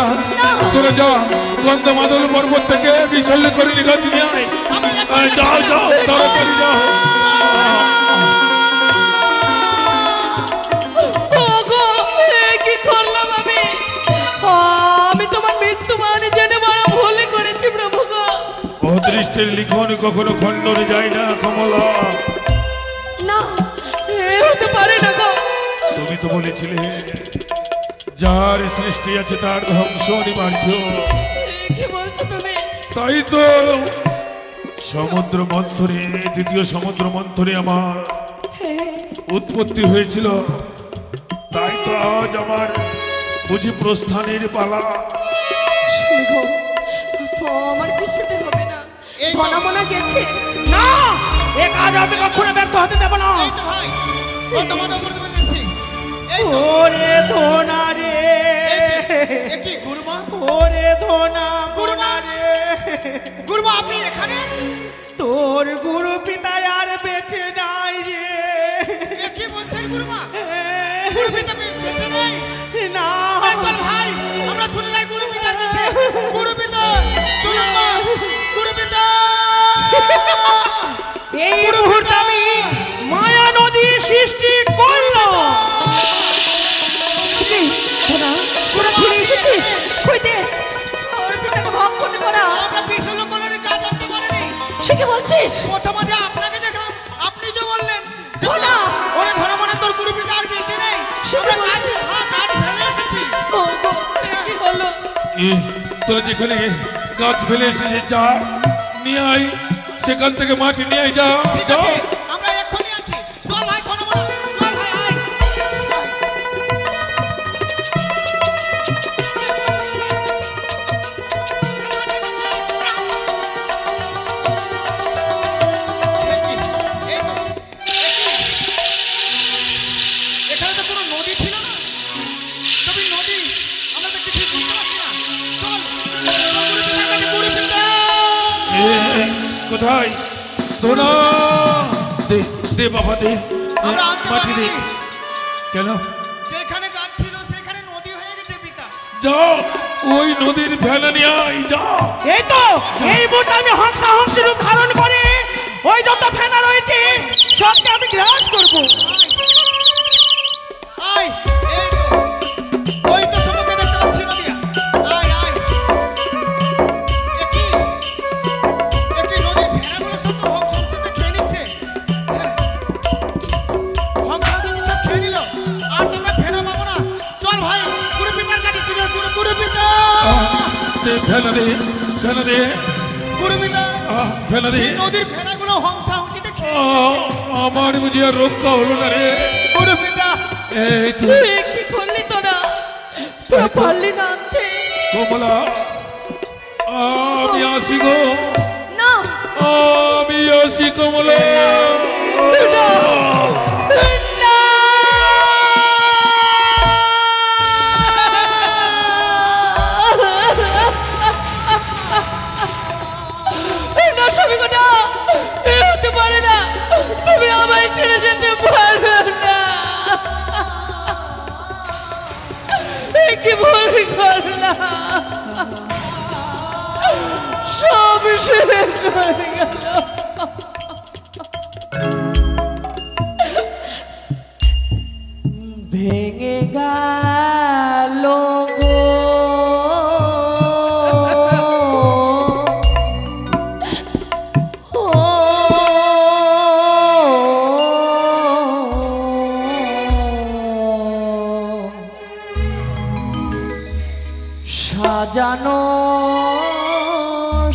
তোরা যা, গন্ধ মাদল পর্বত থেকে বিশল্য করে নিয়ে নিয়ে আয়। যাও যাও, তাড়াতাড়ি যাও। কি করলাম আমি? আমি তোমার মৃত্যু মানে জেনে বড় ভুল করেছি প্রভু গো। অদৃষ্টের লিখন কখনো খণ্ডনে যায় না কমলা। না, এ হতে পারে না গো। তুমি তো বলেছিলে যার সৃষ্টি আছে তার ধ্বংস অনিবার্য। কি বলছো তুমি? তাই তো সমুদ্র মন্থনে, দ্বিতীয় সমুদ্র মন্থনে আমার উৎপত্তি হয়েছিল, তাই তো আজ আমার বুঝি প্রস্থানের পালা। শুনি গো, তো আমার কি সেটা হবে না? মনা মনা গেছে না, এ কাজ আমি কখনো ব্যর্থ হতে দেব না। ওরে ধোনা রে, ওরে ধোনা, গুরুমা রে, গুরুমা আপনি এখানে? তোর গুরু পিতা আর বেঁচে নাই রে। কি বলছেন গুরুমা? গুরু পিতা বেঁচে নাই? না ভাই, আমরা শুনে যাই গুরু পিতার কাছে। গুরু পিতা, চলুন মা, গুরু পিতা। এই মুহূর্তে আমি মায়া নদী সৃষ্টি করি। বলছিস? প্রথমে আপনাকে দেখলাম, আপনি তো বললেন ধনা! ওরে ধরা মানে তোর গুরু পিতা আর বেঁচে নেই। আমরা কাজ ফেলে এসেছি। ওগো, এ কি হলো? তোরা যেখানে গাছ ফেলে এসেছে যা নিয়ে আয়, সেখান থেকে মাটি নিয়ে আয়, যা ঠিক যা। আছে, আমরা এক্ষুনি আছি। চল ভাই, ধরা মানে চল ভাই, আয়। এখানে তো কোনো নদী ছিল না। তবে নদী আমরা তো কিছু বুঝতে পারছি না। চল, গুরু পিতা। কোথায় ধনা? দে দে বাবা দে, আমরা আনতে মাটি দে। পারিনি। কেন? যেখানে গাছ ছিল সেখানে নদী হয়ে গেছে পিতা। যাও ওই নদীর ভেলা নিয়ে আয়, যা। এই তো এই মুহূর্তে আমি হংস রূপ ধারণ করে ওই যত ফেনা রয়েছে সবকে আমি গ্রাস করব। আয়, এই তো ওই তো সম্মুখে দেখতে পাচ্ছি নদিয়া। আয় আয়, একই নদীর ফেনাগুলো সব তো হংস খেয়ে নিচ্ছে। হংস যদি সব খেয়ে নিল আর তোমরা ফেনা পাবো না। চল ভাই, গুরু পিতার কাছে ছিল। গুরু পিতা, দে ভেলা দে, ভেলা দে, গুরু পিতা, ভেলা দে। সেই নদীর ফেনাগুলো হংসিতে আমার বুঝি আর রক্ষা হলো না রে। গুরু পিতা। এই তো এ কি করলি তোরা? তোরা পারলি না আনতে? কমলা, আমি আসি গো, না, আমি আসি কমলা। না, না, স্বামীগো, না, এ হতে পারে না। তুমি আমায় ছেড়ে যেতে পারো না। এ কি ভুল করলাম? সব শেষ হয়ে গেল। ভেঙে গেল গো সাজানো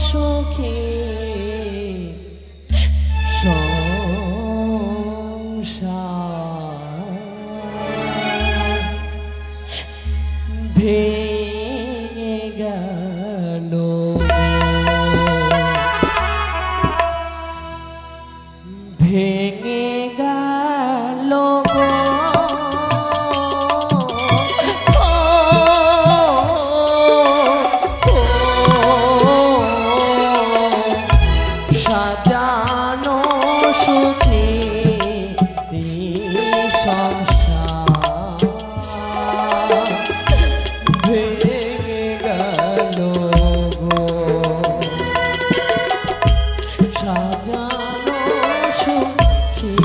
সুখে সংসার ভেঙে গেল। ভেঙে গেল গো সাজানো সুখে সংসার ভেঙে গেল গো। সাজানো সুখে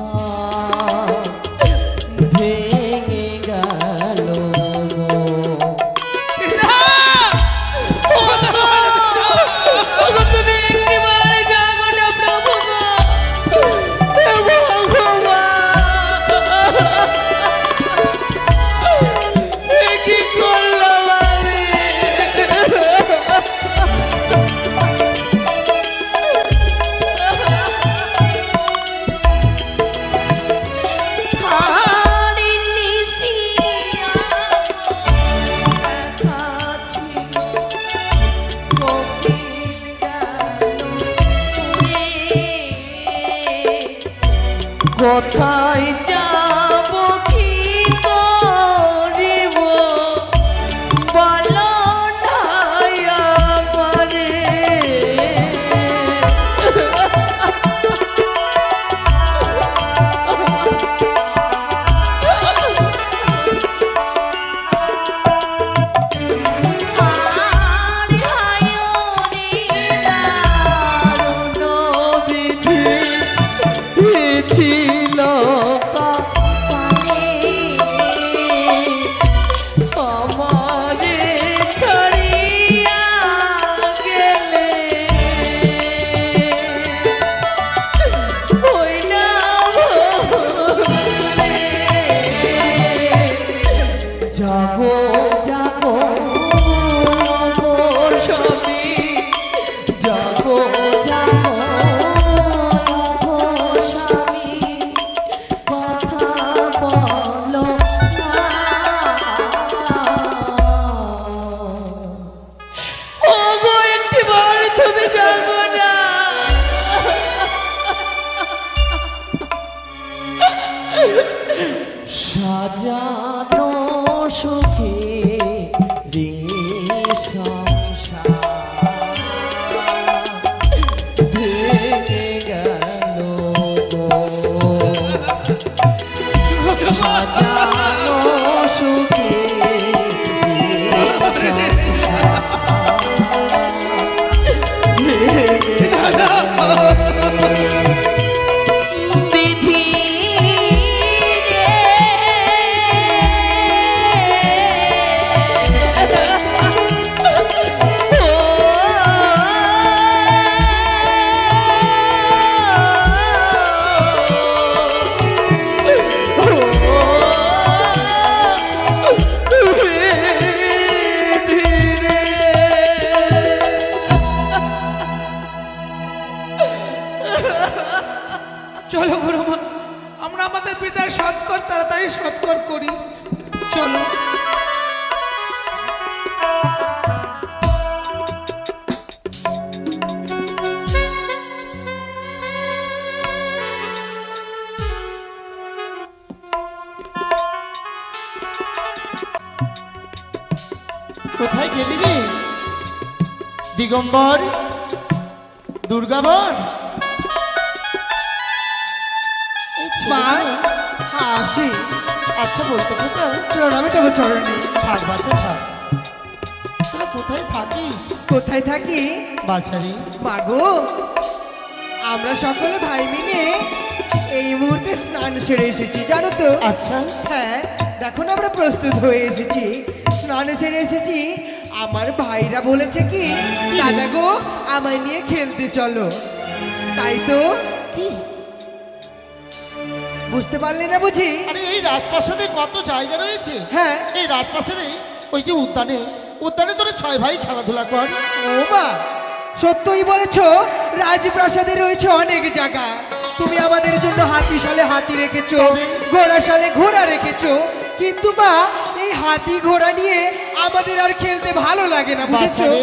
সংসার ভেঙে গেল গো। তুমি একেবারে জাগো না প্রভু গো। কি করলাম আমি? কোথায় যাব কি করিব বলো না আমারে। ছিল যাবো না। সাজানো সুখে রে সংসার ভেঙে গেল গো। সাজানো সুখে রে সংসার বিধি চলো গুরুমা, আমরা আমাদের পিতার সৎকর তাড়াতাড়ি সৎকর করি। চলো। কোথায় গেলি রে দিগম্বর, দুর্গাবর? মা আসি। আচ্ছা বলতো খোকা, প্রণামে তবে চরণে। থাক বাছা থাক। তোরা কোথায় থাকিস কোথায় থাকি বাছারি? মাগো, আমরা সকলে ভাই মিলে এই মুহূর্তে স্নান সেরে এসেছি, জানো তো? আচ্ছা হ্যাঁ, দেখো না আমরা প্রস্তুত হয়ে এসেছি, স্নান সেরে এসেছি। আমার ভাইরা বলেছে কি, দাদা গো আমায় নিয়ে খেলতে চলো। তাই তো, কি? বুঝতে পারলে না বুঝি? আরে এই রাজপ্রাসাদে কত জায়গা রয়েছে। হ্যাঁ, এই রাজপ্রাসাদে ওই যে উদ্যানে তোরা 6 ভাই খেলাধুলা কর। ও মা, সত্যই বলেছ, রাজপ্রাসাদে রয়েছে অনেক জায়গা। তুমি আমাদের জন্য হাতিশালে হাতি রেখেছো, ঘোড়াশালে ঘোড়া রেখেছো, কিন্তু মা এই হাতি ঘোড়া নিয়ে আমাদের আর খেলতে ভালো লাগে না, বুঝেছো? বাছারে,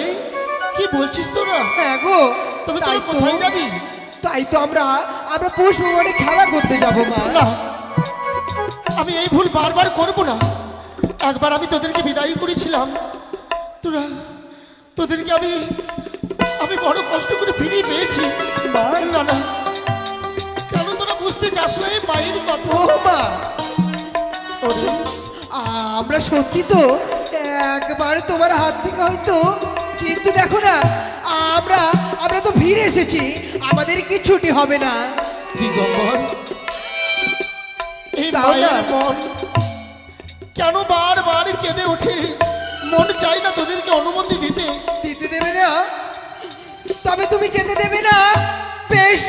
কি বলছিস তোরা? হ্যাঁ গো, তবে তাই তোরা তো। কোথায় যাবি? তাই তো আমরা পুষ্পবনে খেলা করতে যাব মা। না, আমি এই ভুল বারবার করব না। একবার আমি তোদেরকে বিদায় করেছিলাম, তোদেরকে আমি বড় কষ্ট করে ফিরিয়ে পেয়েছি। না না, কেন তোরা বুঝতে চাস না এই মায়ের কথা? ও মা, ওরে, আমরা সত্যি তো একবার তোমার হাত থেকে হয়তো, কিন্তু দেখো না, আমরা তো ফিরে এসেছি, আমাদের কি ছুটি হবে না? দিগম্বর, এই তাও না। মায়ের মন কেন বারবার কেঁদে ওঠে? মন চাই না তোদেরকে অনুমতি দিতে। দিতে দেবে না? তবে তুমি যেতে দেবে না? বেশ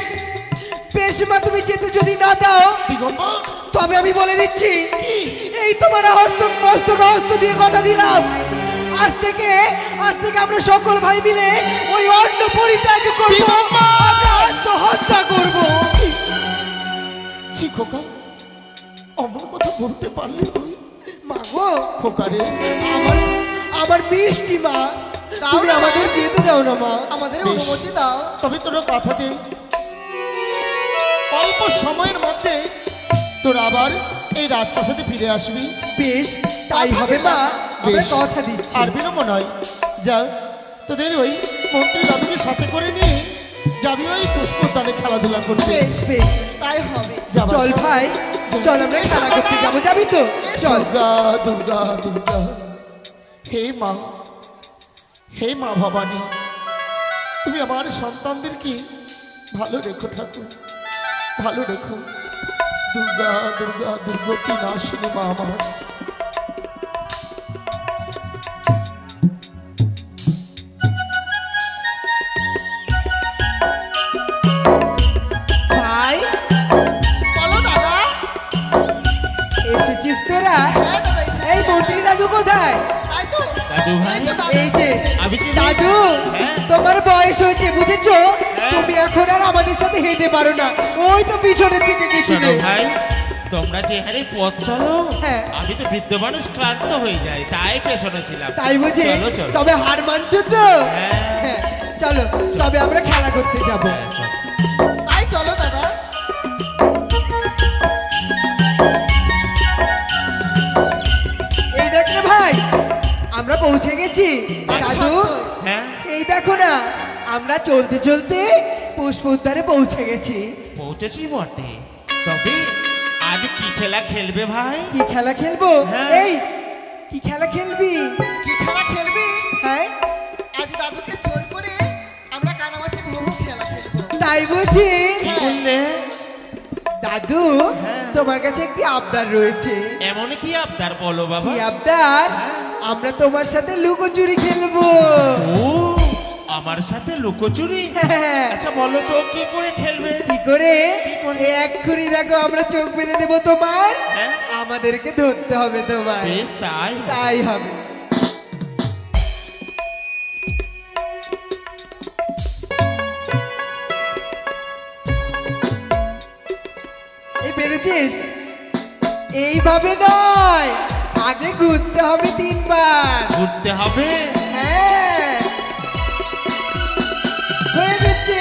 বেশ মা, তুমি যেতে যদি না দাও, দিগম্বর, তবে আমি বলে দিচ্ছি, এই তোমার হস্ত দিয়ে কথা দিলাম, আজ থেকে আমরা সকল ভাই মিলে ওই অন্ন পরিত্যাগ করব, আমরা আত্মহত্যা করব। ছি খোকা, অমন কথা বলতে পারলি তুই? মাগো, খোকা রে, আমার মিষ্টি মা, তুমি আমাদের যেতে দাও না মা, আমাদের বেশ। অনুমতি দাও। তবে তোরা কথা দে, অল্প সময়ের মধ্যে তোরা আবার এই রাজপ্রাসাদে ফিরে আসবি। বেশ, তাই হবে মা, আমরা বেশ। কথা দিচ্ছি। আর বিলম্ব নয়, যা তোদের ওই মন্ত্রী দাদুকে সাথে করে নিয়ে যাবি ওই পুষ্পোদ্যানে খেলাধুলা করতে। বেশ বেশ, তাই হবে। যা বাছা। চল ভাই, চল আমরা খেলা করতে যাবো, যাবি তো? চল। দুর্গা দুর্গা দুর্গা, হে মা ভবানী, তুমি আমার সন্তানদেরকে ভালো রেখো ঠাকুর, ভালো রেখো। দুর্গা দুর্গা দুর্গা কি নাশিনী মা আমার। ভাই, বলো দাদা, এসেছিস তোরা? এই মন্ত্রী দাদু কোথায়? দাদু ভাই, এই যে আমি চিনি। দাদু, হ্যাঁ। তোমার বয়স হয়েছে, বুঝেছো? তুমি এখন আর আমাদের সাথে হেঁটে পারো না, ওই তো পিছনের দিকে গেছিলে। শোনো ভাই, তোমরা যে হারে পথ চলো, হ্যাঁ। আমি তো বৃদ্ধ মানুষ, ক্লান্ত হয়ে যাই, তাই পেছনে ছিলাম। তাই বুঝে? চলো চলো। তবে হার মানছো তো? হ্যাঁ। হ্যাঁ, চলো চলো তবে আমরা খেলা করতে যাব। তাই চলো দাদা। এই দেখ না ভাই, আমরা পৌঁছে গেছি। দাদু হ্যাঁ এই দেখো না, আমরা চলতে চলতে পুষ্প উদ্যানে পৌঁছে গেছি। পৌঁছেছি বটে, তবে আজ কি খেলা খেলবে ভাই? কি খেলা খেলবো? হ্যাঁ। এই কি খেলা খেলবি? কি খেলা খেলবি? হ্যাঁ আজ দাদুকে জোর করে আমরা কানামাছি ভোগ খেলা খেলবো। তাই বুঝি? কি বললে? দাদু হ্যাঁ। তোমার কাছে একটি আবদার রয়েছে। এমন কি আবদার বলো বাবা? কি আবদার? আমরা তোমার সাথে লুকোচুরি খেলবো। ও আমার সাথে লুকোচুরি? হ্যাঁ। আচ্ছা বলো তো কি করে খেলবে? কি করে? কি করে? এই এক্ষুনি দেখো আমরা চোখ বেঁধে দেবো তোমার, হ্যাঁ। আমাদেরকে ধরতে হবে তোমার। বেশ তাই হোক। তাই হবে। এই পেরেছিস? এইভাবে নয়, আগে ঘুরতে হবে 3 বার। ঘুরতে হবে? হ্যাঁ হয়ে গেছে।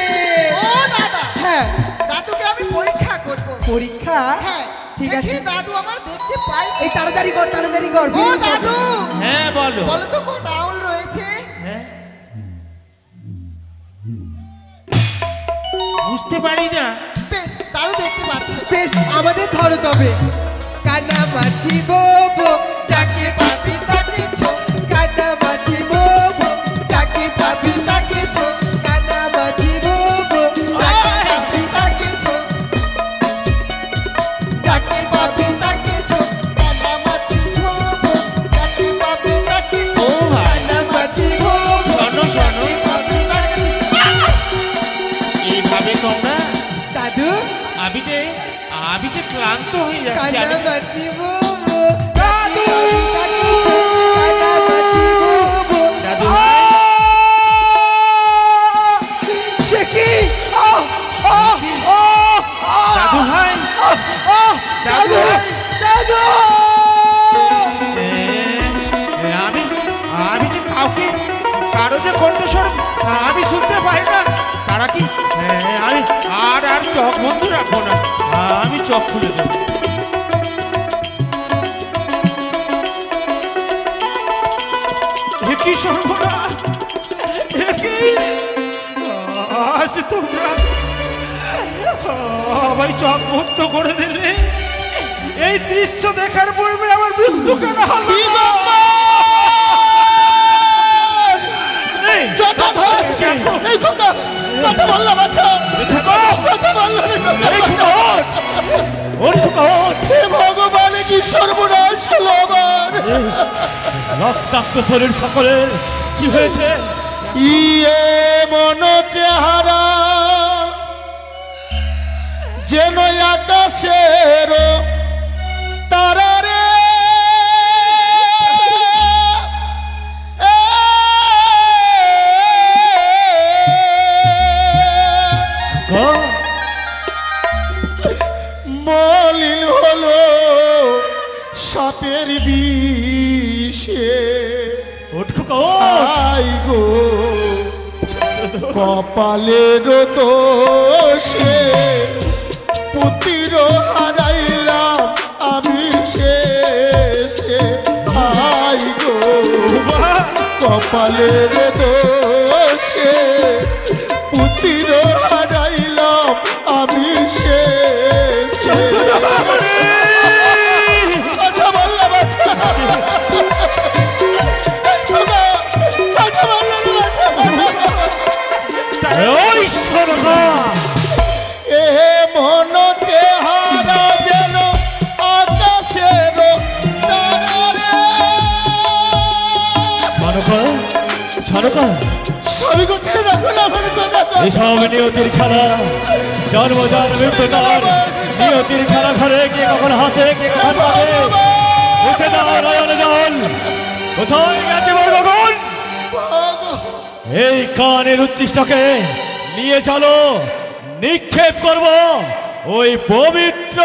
ও দাদা, হ্যাঁ দাদুকে আমি পরীক্ষা করব। পরীক্ষা? হ্যাঁ ঠিক আছে। দেখি দাদু আমার দেখতে পাই। এই তাড়াতাড়ি কর, তাড়াতাড়ি কর। ও দাদু, হ্যাঁ বলো। বলো তো কোন আউল রয়েছে? হ্যাঁ বুঝতে পারি না। বেশ, দাদু দেখতে পাচ্ছে না। বেশ, আমাদের ধরো তবে। কানামাছি বোবো, যাকে পাবি তাকে ছো। কানামাছি বোবো, যাকে পাবি তাকে ছো। কানামাছি বোবো, যাকে পাবি তাকে ছো। যাকে পাবি তাকে ছো। কানামাছি ভোগ, যাকে পাবি তাকে ও ভাই কানামাছি বোবো, শোনো শোনো, পাবি তাকে ছো। এইভাবে তোমরা দাদু আমি যে ক্লান্ত হয়ে যাচ্ছি। কানামাছি বোবো, দাদু তাকে ছো। কানামাছি বোবো, দাদু সে কি? দাদু ভাই দাদু দাদু আমি যে কারো যে কণ্ঠস্বর আমি শুনতে পাই না। তারা কি আমি আর চোখ বন্ধ রাখবো না, আমি চোখ খুলে দেবো। কি সর্বনাশ! আজ তোমরা সবাই চোখ বন্ধ করে দিলে। এই দৃশ্য দেখার পূর্বে আমার মৃত্যু কেন হলো? কথা বললাম। আচ্ছা কথা বললাম। ভগবান কি সর্বনাশ হলো আমার। রক্তাক্ত শরীর সকলের কি হয়েছে? ইয়ে মন চেহারা যেন আকাশের তারা রে। মলিন হলো সাপের বিষে। আই গো কপালের দোষে পুতির হারাইলাম আমি শেষে। আই গো কপালের দোষে পুতির হারাইলাম আমি শেষে। আচ্ছা বললাম। এ মন চেহারা যেন আকাশের তারা রে। সবই কোথায় দেখো না আমার কথা। এসব নিয়তির খেলা, জন্মজাত মৃত্যু তার। নিয়তির খেলা ঘরে কে কখন হাসে কে কখন কাঁদে। উঠে দাও নয়ন জল, কোথায় গেছে মোর গগন? এই কানের উচ্ছিষ্টকে নিয়ে চলো, নিক্ষেপ করব ওই পবিত্র